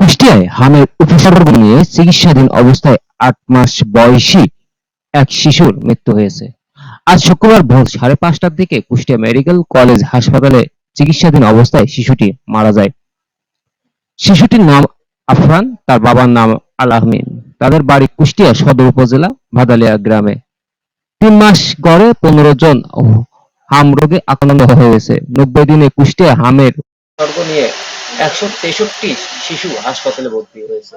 কুষ্টিয়ায় হামের উপসর্গ নিয়ে চিকিৎসাধীন অবস্থায় ৮ মাস বয়সী এক শিশুর মৃত্যু হয়েছে। আজ শুক্রবার ভোর ৫:৩০টার দিকে কুষ্টিয়া মেডিকেল কলেজ হাসপাতালে চিকিৎসাধীন অবস্থায় শিশুটি মারা যায়। শিশুটির নাম আফরান, তার বাবার নাম আল আমিন। তাদের বাড়ি কুষ্টিয়া সদর উপজেলা ভাদালিয়া গ্রামে। ৩ মাস গড়ে ১৫ জন হাম রোগে আক্রান্ত হয়েছে। ৯০ দিনে কুষ্টিয়ায় হামের উপসর্গ নিয়ে ১৬৩ শিশু হাসপাতালে ভর্তি হয়েছে।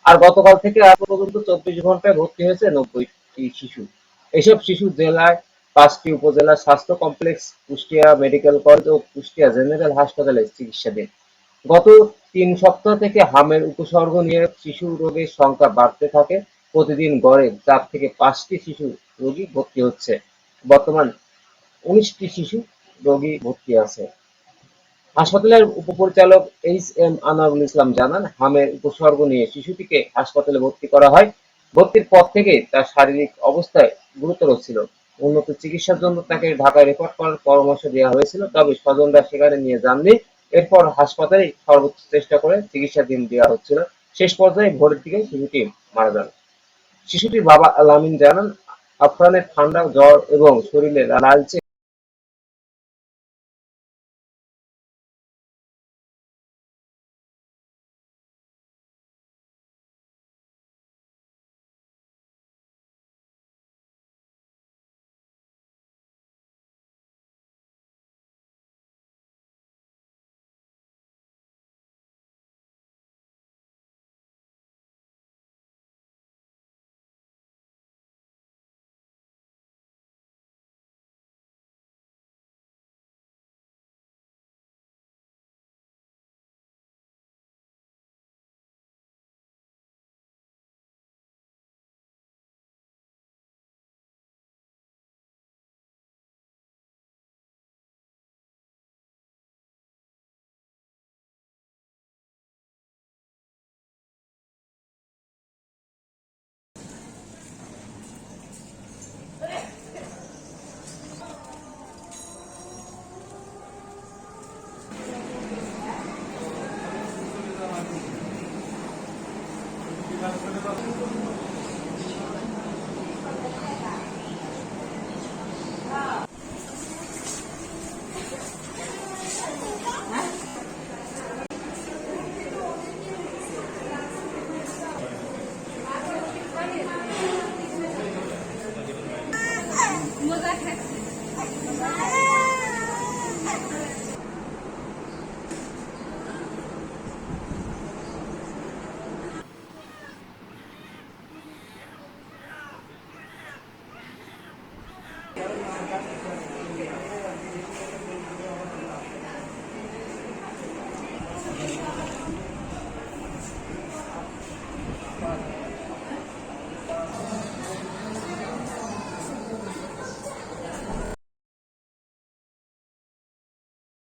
আর গতকাল থেকে আজ পর্যন্ত ২৪ ঘন্টায় ভর্তি হয়েছে ৯০টি শিশু। এসব শিশু জেলায় ৫টি উপজেলার স্বাস্থ্য কমপ্লেক্স, কুষ্টিয়া মেডিকেল কলেজ ও কুষ্টিয়া জেনারেল হাসপাতালে চিকিৎসাধীন। গত ৩ সপ্তাহ থেকে হামের উপসর্গ নিয়ে শিশু রোগীর সংখ্যা বাড়তে থাকে। প্রতিদিন গড়ে ৪ থেকে ৫টি শিশু রোগী ভর্তি হচ্ছে। বর্তমানে ১৯টি শিশু রোগী ভর্তি আছে। হাসপাতালের উপপরিচালক এইচ.এম. আনোয়ারুল ইসলাম জানান, হামের উপসর্গ নিয়ে শিশুটিকে হাসপাতালে ভর্তি করা হয়। ভর্তির পর থেকেই তার শারীরিক অবস্থা গুরুতর ছিল। উন্নত চিকিৎসার জন্য তাকে ঢাকায় রেফার করার পরামর্শ দেওয়া হয়েছিল, তবে স্বজনরা সেখানে নিয়ে যাননি। এরপর হাসপাতালেই সর্বোচ্চ চেষ্টা করে চিকিৎসাধীন দেওয়া হচ্ছিল। শেষ পর্যায়ে ভোরের দিকে শিশুটি মারা যান। শিশুটির বাবা আল আমিন জানান, আফরানের ঠান্ডা, জ্বর এবং শরীরে লালচে